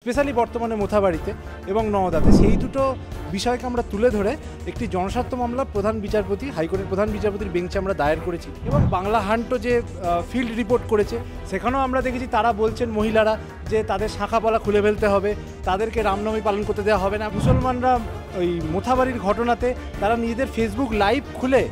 Specially বর্তমানে মোথাবাড়িতে এবং নওদাতে সেই দুটো বিষয়কে আমরা তুলে ধরে একটি জনস্বার্থ মামলা প্রধান বিচারপতি হাইকোর্টের প্রধান বিচারপতির বেঞ্চে আমরা দায়ের করেছি এবং বাংলা হান্টও যে ফিল্ড রিপোর্ট করেছে সেখানেও আমরা দেখেছি তারা বলছেন মহিলারা যে তাদের শাখাপালা খুলে ফেলতে হবে, তাদেরকে রামনবমী পালন করতে দেওয়া হবে না। মুসলমানরা ওই মোথাবাড়ির ঘটনাতে তারা নিজেদের ফেসবুক লাইভ খুলে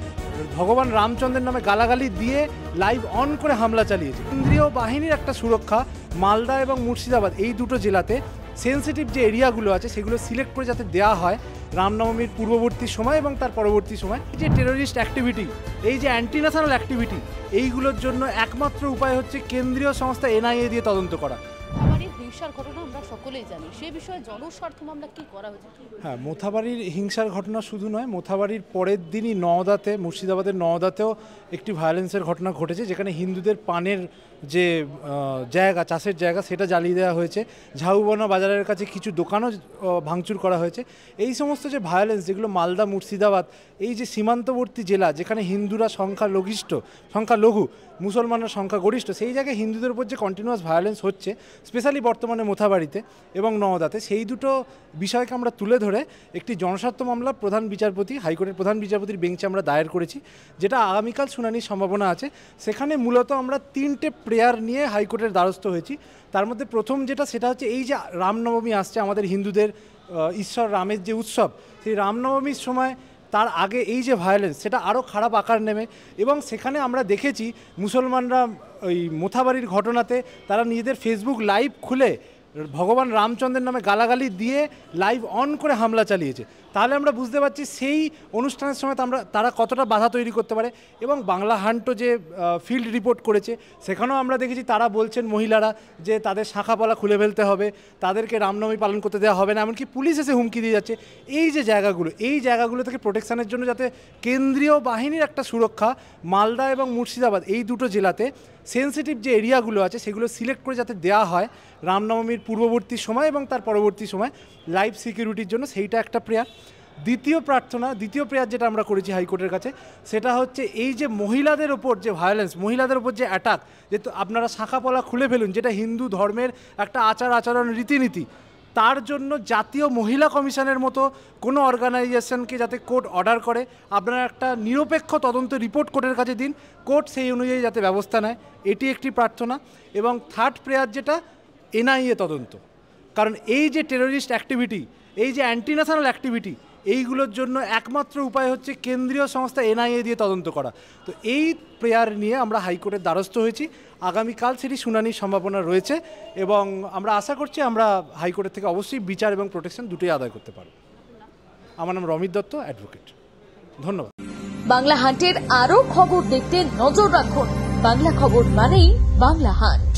ভগবান রামচন্দ্রের নামে গালাগালি দিয়ে লাইভ অন করে হামলা চালিয়েছে। কেন্দ্রীয় বাহিনীর একটা সুরক্ষা মালদা এবং মুর্শিদাবাদ এই দুটো জেলাতে সেন্সিটিভ যে এরিয়াগুলো আছে সেগুলো সিলেক্ট করে যাতে দেওয়া হয় রামনবমীর পূর্ববর্তী সময় এবং তার পরবর্তী সময়। এই যে টেরোরিস্ট অ্যাক্টিভিটি, এই যে অ্যান্টি ন্যাশনাল অ্যাক্টিভিটি, এইগুলোর জন্য একমাত্র উপায় হচ্ছে কেন্দ্রীয় সংস্থা এনআইএ দিয়ে তদন্ত করা। হিংসার ঘটনা আমরা সকলেই জানি, সেই বিষয়ে জনস্বার্থ মামলা কি করা হয়েছে? হ্যাঁ, মোথাবাড়ির হিংসার ঘটনা শুধু নয়, মোথাবাড়ির পরের দিনই নওদাতে, মুর্শিদাবাদের নওদাতেও একটি ভায়োলেন্সের ঘটনা ঘটেছে, যেখানে হিন্দুদের পানের যে জায়গা, চাষের জায়গা, সেটা জ্বালিয়ে দেওয়া হয়েছে। ঝাউবনা বাজারের কাছে কিছু দোকানও ভাঙচুর করা হয়েছে। এই সমস্ত যে ভায়োলেন্স, যেগুলো মালদা মুর্শিদাবাদ এই যে সীমান্তবর্তী জেলা, যেখানে হিন্দুরা সংখ্যালঘু, মুসলমানরা সংখ্যাগরিষ্ঠ, সেই জায়গায় হিন্দুদের উপর যে কন্টিনিউয়াস ভায়োলেন্স হচ্ছে, স্পেশালি বর্তমানে মোথাবাড়িতে এবং নওদাতে, সেই দুটো বিষয়কে আমরা তুলে ধরে একটি জনস্বার্থ মামলা প্রধান বিচারপতি হাইকোর্টের প্রধান বিচারপতির বেঞ্চে আমরা দায়ের করেছি, যেটা আগামীকাল শুনানির সম্ভাবনা আছে। সেখানে মূলত আমরা 3টে প্রেয়ার নিয়ে হাইকোর্টের দ্বারস্থ হয়েছি। তার মধ্যে প্রথম যেটা, সেটা হচ্ছে এই যে রামনবমী আসছে, আমাদের হিন্দুদের ঈশ্বর রামের যে উৎসব, সেই রামনবমীর সময় তার আগে এই যে ভায়োলেন্স, সেটা আরও খারাপ আকার নেবে। এবং সেখানে আমরা দেখেছি মুসলমানরা ওই মোথাবাড়ির ঘটনাতে তারা নিজেদের ফেসবুক লাইভ খুলে ভগবান রামচন্দ্রের নামে গালাগালি দিয়ে লাইভ অন করে হামলা চালিয়েছে। তাহলে আমরা বুঝতে পারছি সেই অনুষ্ঠানের সময় তারা কতটা বাধা তৈরি করতে পারে। এবং বাংলা হান্টও যে ফিল্ড রিপোর্ট করেছে সেখানেও আমরা দেখেছি তারা বলছেন মহিলারা যে তাদের শাখাপালা খুলে ফেলতে হবে, তাদেরকে রামনবমী পালন করতে দেওয়া হবে না, এমনকি পুলিশ এসে হুমকি দিয়ে যাচ্ছে। এই যে জায়গাগুলো, এই জায়গাগুলো থেকে প্রোটেকশানের জন্য যাতে কেন্দ্রীয় বাহিনীর একটা সুরক্ষা মালদা এবং মুর্শিদাবাদ এই দুটো জেলাতে সেন্সিটিভ যে এরিয়াগুলো আছে সেগুলো সিলেক্ট করে যাতে দেওয়া হয় রামনবমীর পূর্ববর্তী সময় এবং তার পরবর্তী সময় লাইভ সিকিউরিটির জন্য, সেইটা একটা প্রেয়ার। দ্বিতীয় প্রেয়ার যেটা আমরা করেছি হাইকোর্টের কাছে, সেটা হচ্ছে এই যে মহিলাদের ওপর যে ভায়োলেন্স, মহিলাদের ওপর যে অ্যাটাক, যে আপনারা শাখাপলা খুলে ফেলুন, যেটা হিন্দু ধর্মের একটা আচরণ রীতিনীতি, তার জন্য জাতীয় মহিলা কমিশনের মতো কোনো অর্গানাইজেশনকে যাতে কোর্ট অর্ডার করে, আপনারা একটা নিরপেক্ষ তদন্ত রিপোর্ট কোর্টের কাছে দিন, কোর্ট সেই অনুযায়ী যাতে ব্যবস্থা নেয়, এটি একটি প্রার্থনা। এবং থার্ড প্রেয়ার যেটা, এনআইএ তদন্ত। কারণ এই যে টেরোরিস্ট অ্যাক্টিভিটি, এই যে অ্যান্টি ন্যাশনাল অ্যাক্টিভিটি, এইগুলোর জন্য একমাত্র উপায় হচ্ছে কেন্দ্রীয় সংস্থা এনআইএ দিয়ে তদন্ত করা। তো এই প্রেয়ার নিয়ে আমরা হাইকোর্টের দ্বারস্থ হয়েছি। আগামীকাল সেটি শুনানির সম্ভাবনা রয়েছে এবং আমরা আশা করছি আমরা হাইকোর্টের থেকে অবশ্যই বিচার এবং প্রোটেকশন দুটোই আদায় করতে পারব। আমার নাম রমিত দত্ত, অ্যাডভোকেট। ধন্যবাদ। বাংলা হান্টের আরও খবর দেখতে নজর রাখুন। বাংলা খবর মানেই বাংলা হান্ট।